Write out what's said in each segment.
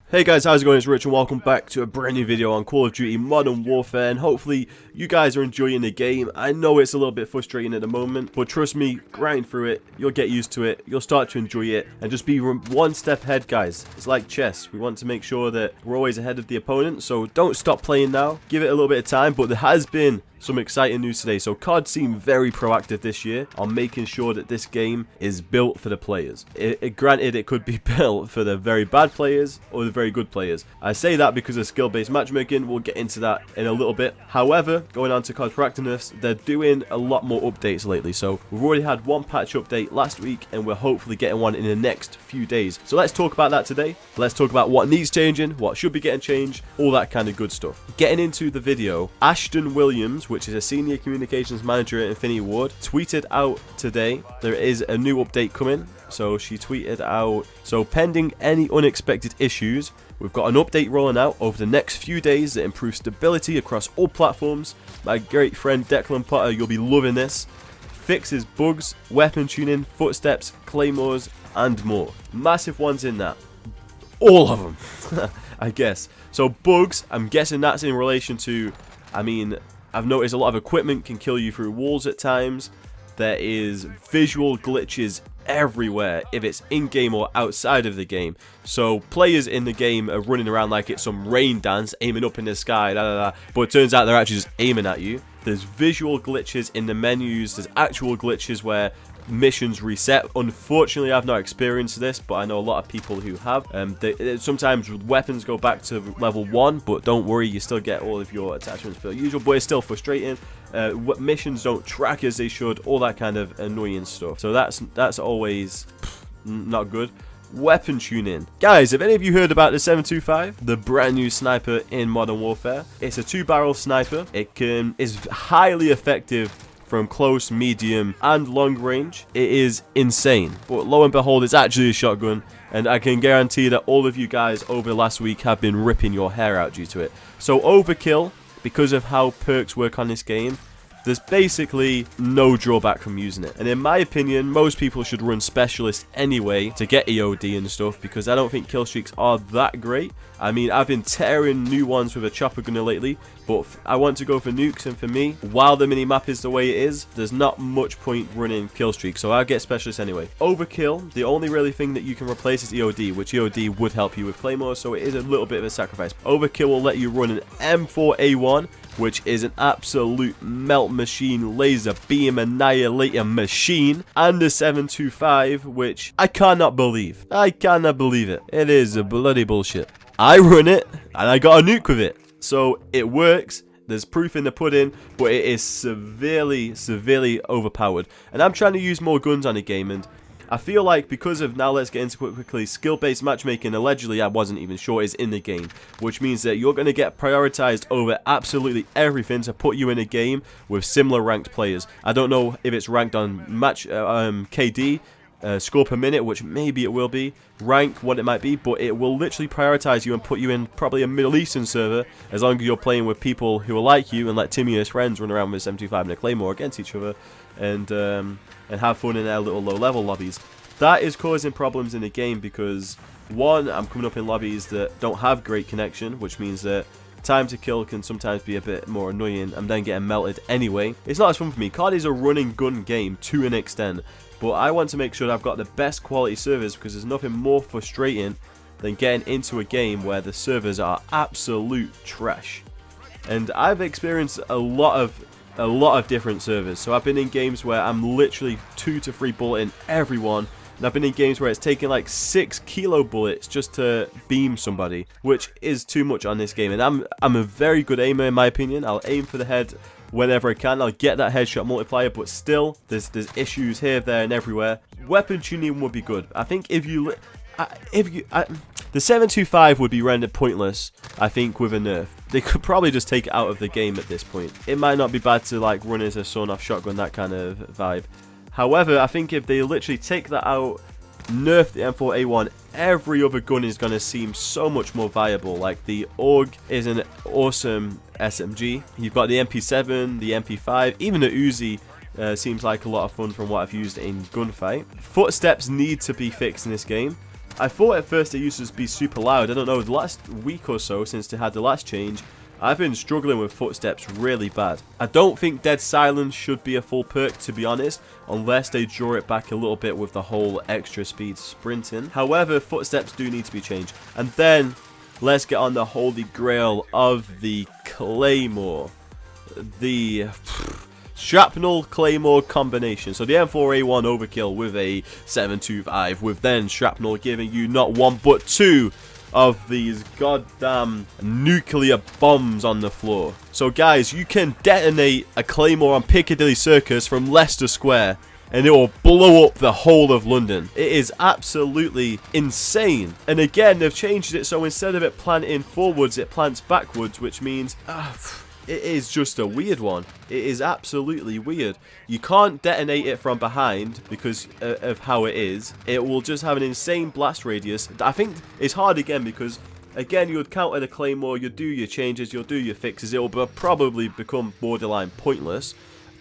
Hey guys, how's it going? It's Rich and welcome back to a brand new video on Call of Duty Modern Warfare, and hopefully you guys are enjoying the game. I know it's a little bit frustrating at the moment, but trust me, grind through it, you'll get used to it, you'll start to enjoy it, and just be one step ahead, guys. It's like chess. We want to make sure that we're always ahead of the opponent, so don't stop playing now. Give it a little bit of time, but there has been some exciting news today. So COD seemed very proactive this year on making sure that this game is built for the players. Granted, it could be built for the very bad players or the very good players. I say that because of skill-based matchmaking. We'll get into that in a little bit. However, going on to COD proactiveness, they're doing a lot more updates lately. So we've already had one patch update last week, and we're hopefully getting one in the next few days. So let's talk about that today. Let's talk about what needs changing, what should be getting changed, all that kind of good stuff. Getting into the video, Ashton Williams, which is a senior communications manager at Infinity Ward, tweeted out today there is a new update coming. So she tweeted out, so pending any unexpected issues, we've got an update rolling out over the next few days that improves stability across all platforms. My great friend Declan Potter, you'll be loving this. Fixes bugs, weapon tuning, footsteps, claymores, and more. Massive ones in that. All of them, I guess. So bugs, I'm guessing that's in relation to, I've noticed a lot of equipment can kill you through walls at times. There is visual glitches everywhere if it's in-game or outside of the game. So players in the game are running around like it's some rain dance, aiming up in the sky, but it turns out they're actually just aiming at you. There's visual glitches in the menus. There's actual glitches where missions reset. Unfortunately, I've not experienced this, but I know a lot of people who have. Sometimes weapons go back to level 1, but don't worry, you still get all of your attachments per usual, but it's still frustrating. Missions don't track as they should, all that kind of annoying stuff. So that's always not good. Weapon tuning. Guys, have any of you heard about the 725? The brand new sniper in Modern Warfare. It's a 2-barrel sniper. It is highly effective from close, medium, and long range. It is insane. But lo and behold, it's actually a shotgun, and I can guarantee that all of you guys over the last week have been ripping your hair out due to it. So overkill, because of how perks work on this game, there's basically no drawback from using it. And in my opinion, most people should run specialist anyway to get EOD and stuff, because I don't think kill streaks are that great. I mean, I've been tearing new ones with a chopper gunner lately, but I want to go for nukes, and for me, while the minimap is the way it is, there's not much point running kill streaks, so I'll get specialist anyway. Overkill, the only really thing that you can replace is EOD, which EOD would help you with claymore, so it is a little bit of a sacrifice. Overkill will let you run an M4A1, which is an absolute melt machine, laser beam annihilator machine, and the 725, which I cannot believe. I cannot believe it. It is a bloody bullshit. I run it, and I got a nuke with it. So it works. There's proof in the pudding, but it is severely, severely overpowered. And I'm trying to use more guns on the game, and I feel like because of, now let's get into it quickly, skill-based matchmaking, allegedly, I wasn't even sure, is in the game, which means that you're going to get prioritized over absolutely everything to put you in a game with similar ranked players. I don't know if it's ranked on KD, score per minute, which maybe it will be, rank, what it might be, but it will literally prioritize you and put you in probably a Middle Eastern server, as long as you're playing with people who are like you, and let Timmy and his friends run around with 725 and a claymore against each other, and have fun in their little low-level lobbies. That is causing problems in the game because, one, I'm coming up in lobbies that don't have great connection, which means that time to kill can sometimes be a bit more annoying. I'm then getting melted anyway. It's not as fun for me. COD is a running gun game to an extent, but I want to make sure that I've got the best quality servers, because there's nothing more frustrating than getting into a game where the servers are absolute trash. And I've experienced a lot of different servers. So I've been in games where I'm literally 2 to 3 bulleting everyone, and I've been in games where it's taking like 6 kilo bullets just to beam somebody, which is too much on this game. And I'm a very good aimer in my opinion. I'll aim for the head whenever I can. I'll get that headshot multiplier, but still there's issues here, there, and everywhere. Weapon tuning would be good. I think the 725 would be rendered pointless, I think, with a nerf. They could probably just take it out of the game at this point. It might not be bad to like run as a sawn-off shotgun, that kind of vibe. However, I think if they literally take that out, nerf the M4A1, every other gun is going to seem so much more viable. Like the AUG is an awesome SMG. You've got the MP7, the MP5, even the Uzi seems like a lot of fun from what I've used in gunfight. Footsteps need to be fixed in this game. I thought at first it used to be super loud. I don't know, the last week or so since they had the last change, I've been struggling with footsteps really bad. I don't think dead silence should be a full perk, to be honest, unless they draw it back a little bit with the whole extra speed sprinting. However, footsteps do need to be changed. And then, let's get on the holy grail of the Claymore. The Shrapnel Claymore combination. So the M4A1 overkill with a 725, with then Shrapnel giving you not one but two of these goddamn nuclear bombs on the floor. So guys, you can detonate a Claymore on Piccadilly Circus from Leicester Square and it will blow up the whole of London. It is absolutely insane. And again, they've changed it so instead of it planting forwards, it plants backwards, which means it is just a weird one. It is absolutely weird. You can't detonate it from behind because of how it is. It will just have an insane blast radius. I think it's hard again because, again, you would counter the Claymore, you'll do your changes, you'll do your fixes. It will probably become borderline pointless.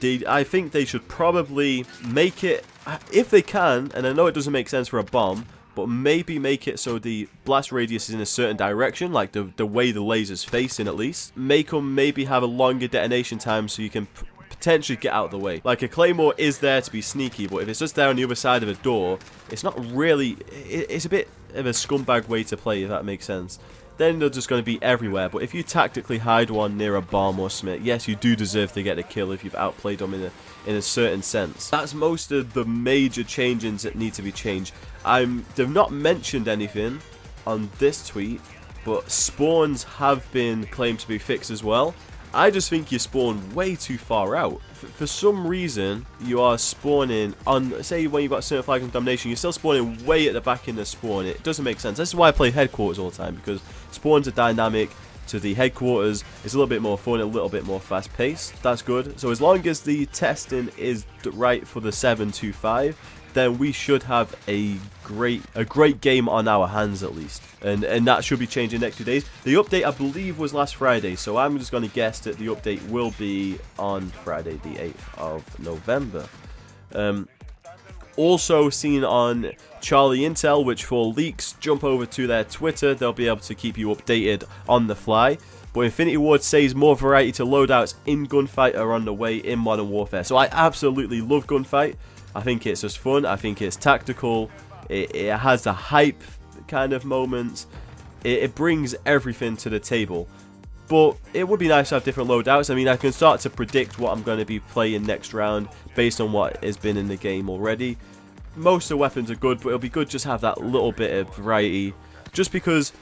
I think they should probably make it, if they can, and I know it doesn't make sense for a bomb, but maybe make it so the blast radius is in a certain direction, like the way the laser's facing at least. Make them maybe have a longer detonation time so you can potentially get out of the way. Like a Claymore is there to be sneaky, but if it's just there on the other side of a door, it's not really, it's a bit of a scumbag way to play, if that makes sense. Then they're just going to be everywhere. But if you tactically hide one near a bomb or something, yes, you do deserve to get a kill if you've outplayed them in a certain sense. That's most of the major changes that need to be changed. They've not mentioned anything on this tweet, but spawns have been claimed to be fixed as well. I just think you spawn way too far out. For some reason, you are spawning on, say when you've got certain flag and domination, you're still spawning way at the back in the spawn. It doesn't make sense. This is why I play headquarters all the time, because spawns are dynamic to the headquarters. It's a little bit more fun, a little bit more fast paced. That's good. So as long as the testing is right for the 725, then we should have a great game on our hands at least. And that should be changing next 2 days. The update, I believe, was last Friday, so I'm just going to guess that the update will be on Friday the 8th of November. Also seen on Charlie Intel, which for leaks, jump over to their Twitter. They'll be able to keep you updated on the fly. But Infinity Ward says more variety to loadouts in Gunfight are on the way in Modern Warfare. So I absolutely love Gunfight. I think it's just fun. I think it's tactical. It has the hype kind of moments. It brings everything to the table. But it would be nice to have different loadouts. I mean, I can start to predict what I'm going to be playing next round based on what has been in the game already. Most of the weapons are good, but it'll be good just to have that little bit of variety. Just because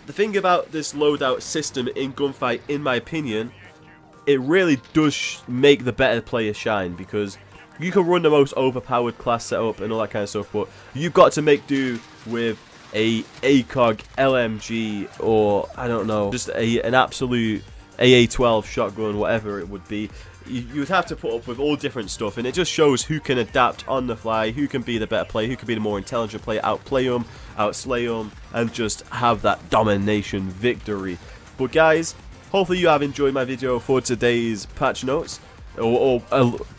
the thing about this loadout system in Gunfight, in my opinion, it really does make the better player shine, because you can run the most overpowered class setup and all that kind of stuff, but you've got to make do with a ACOG LMG, or I don't know, just an absolute AA-12 shotgun, whatever it would be. You would have to put up with all different stuff, and it just shows who can adapt on the fly, who can be the better player, who can be the more intelligent player, outplay them, outslay them, and just have that domination victory. But guys, hopefully you have enjoyed my video for today's patch notes. Or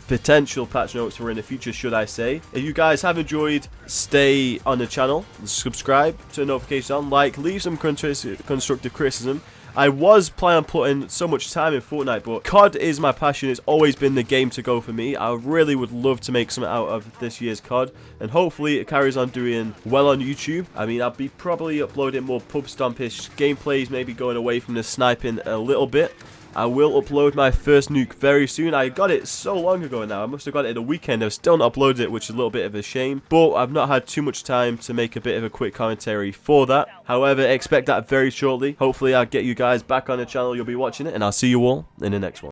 potential patch notes for in the future, should I say. If you guys have enjoyed, stay on the channel, subscribe, turn notifications on, like, leave some constructive criticism. I was planning on putting so much time in Fortnite, but COD is my passion. It's always been the game to go for me. I really would love to make something out of this year's COD, and hopefully it carries on doing well on YouTube. I mean, I'll be probably uploading more pub stompish gameplays, maybe going away from the sniping a little bit. I will upload my first nuke very soon. I got it so long ago now. I must have got it in a weekend. I've still not uploaded it, which is a little bit of a shame. But I've not had too much time to make a bit of a quick commentary for that. However, expect that very shortly. Hopefully, I'll get you guys back on the channel. You'll be watching it, and I'll see you all in the next one.